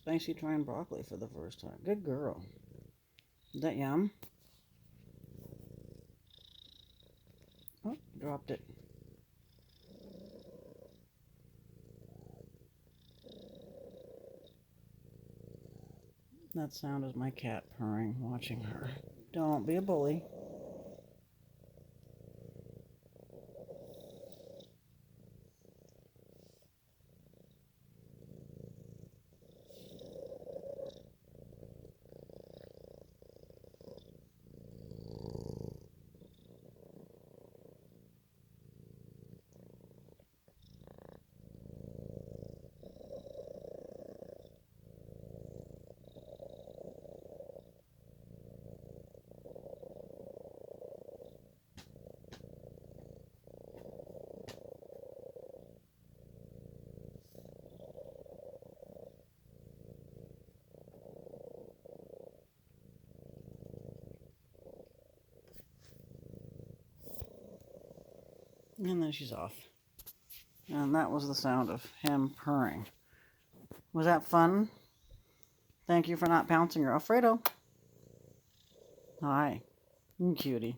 Spicy trying broccoli for the first time. Good girl. Is that yum? Oh, dropped it. That sound is my cat purring, watching her. Don't be a bully. And then she's off. And that was the sound of him purring. Was that fun? Thank you for not pouncing her. Alfredo. Hi. Cutie.